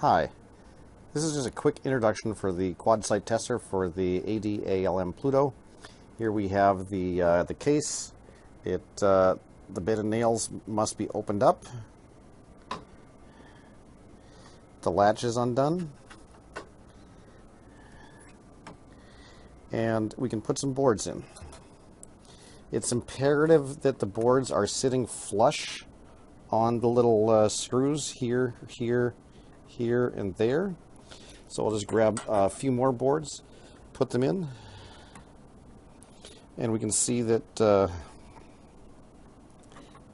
Hi, this is just a quick introduction for the quad site tester for the ADALM-PLUTO. Here we have the case. The bit of nails must be opened up. The latch is undone. And we can put some boards in. It's imperative that the boards are sitting flush on the little screws here, and there. So I'll just grab a few more boards, put them in, and we can see that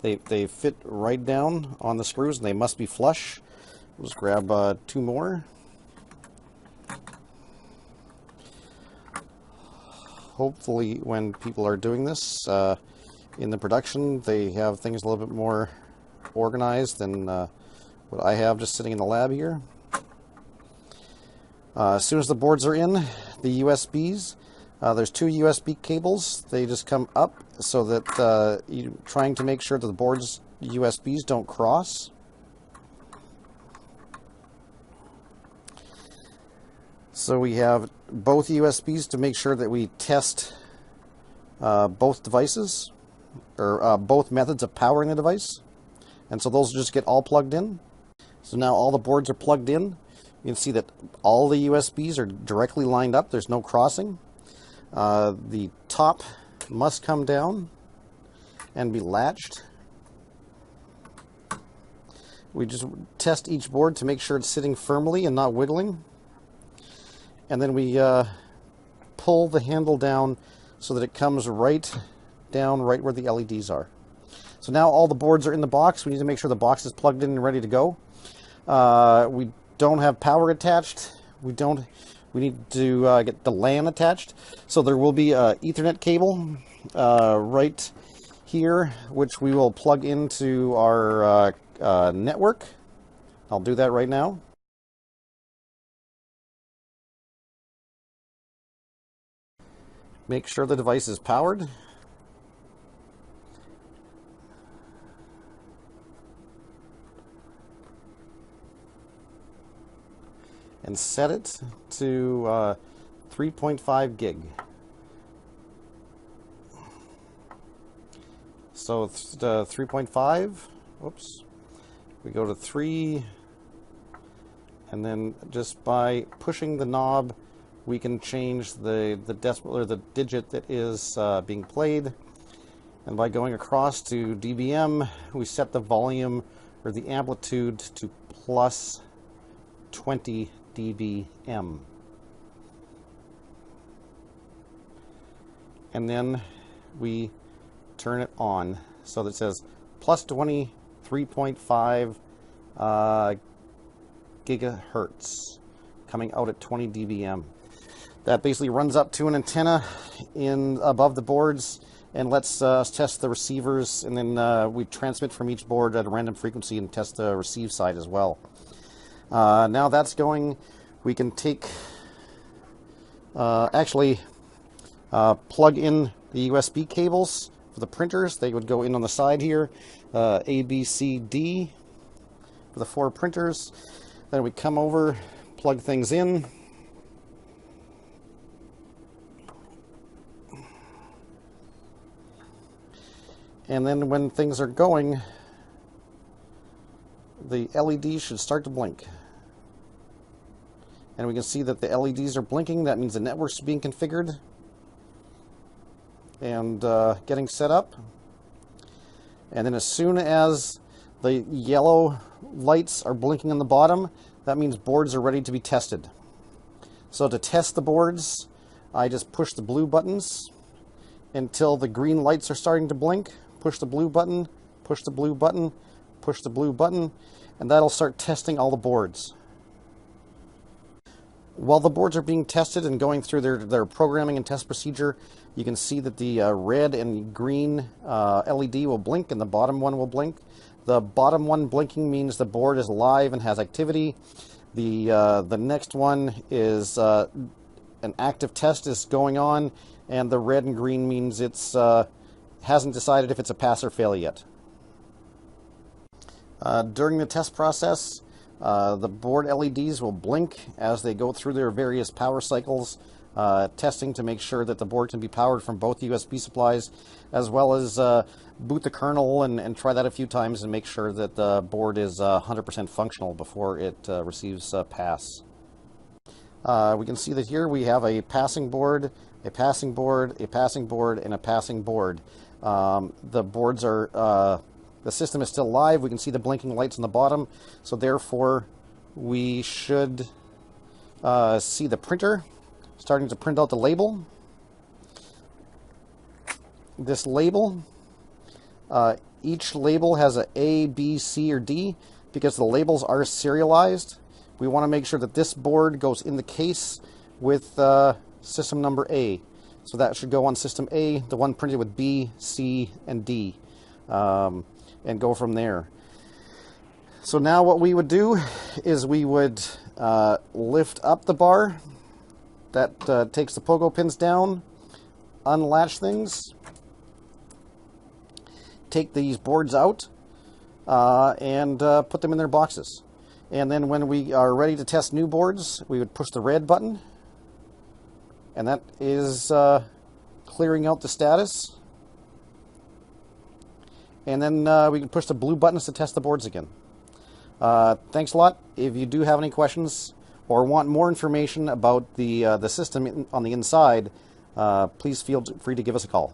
they fit right down on the screws, and they must be flush. We'll just grab two more. Hopefully when people are doing this in the production, they have things a little bit more organized than what I have just sitting in the lab here. As soon as the boards are in, the USBs, there's two USB cables. They just come up so that you're trying to make sure that the board's USBs don't cross. So we have both USBs to make sure that we test both devices, or both methods of powering the device. And so those just get all plugged in. So now all the boards are plugged in. You can see that all the USBs are directly lined up. There's no crossing. The top must come down and be latched. We just test each board to make sure it's sitting firmly and not wiggling. And then we pull the handle down so that it comes right down right where the LEDs are. So now all the boards are in the box. We need to make sure the box is plugged in and ready to go. We don't have power attached. We need to get the LAN attached. So there will be an Ethernet cable right here, which we will plug into our network. I'll do that right now. Make sure the device is powered. And set it to 3.5 gig. So 3.5, whoops, we go to 3, and then just by pushing the knob, we can change the decimal or the digit that is being played. And by going across to dBm, we set the volume or the amplitude to plus 20 dBm. And then we turn it on so that it says plus 23.5 gigahertz coming out at 20 dBm. That basically runs up to an antenna above the boards and lets us test the receivers, and then we transmit from each board at a random frequency and test the receive side as well. Now that's going, we can take, plug in the USB cables for the printers. They would go in on the side here, A, B, C, D for the 4 printers. Then we come over, plug things in. And then when things are going, the LEDs should start to blink. And we can see that the LEDs are blinking. That means the network's being configured and getting set up. And then as soon as the yellow lights are blinking on the bottom, that means boards are ready to be tested. So to test the boards, I just push the blue buttons until the green lights are starting to blink. Push the blue button, push the blue button, push the blue button, and that'll start testing all the boards. While the boards are being tested and going through their programming and test procedure, you can see that the red and green LED will blink and the bottom one will blink. The bottom one blinking means the board is live and has activity. The next one is an active test is going on, and the red and green means it's hasn't decided if it's a pass or fail yet. During the test process, The board LEDs will blink as they go through their various power cycles, testing to make sure that the board can be powered from both USB supplies, as well as boot the kernel and try that a few times and make sure that the board is 100% functional before it receives pass. We can see that here we have a passing board, a passing board, a passing board, and a passing board. The boards are, the system is still live. We can see the blinking lights on the bottom, so therefore we should see the printer starting to print out the label. This label, each label has a A, B, C, or D. Because the labels are serialized, we want to make sure that this board goes in the case with system number A. So that should go on system A, the one printed with B, C, and D, and go from there. So now what we would do is we would lift up the bar. That takes the pogo pins down, unlatch things, take these boards out, and put them in their boxes. And then when we are ready to test new boards, we would push the red button, and that is clearing out the status. And then we can push the blue buttons to test the boards again. Thanks a lot. If you do have any questions or want more information about the system on the inside, please feel free to give us a call.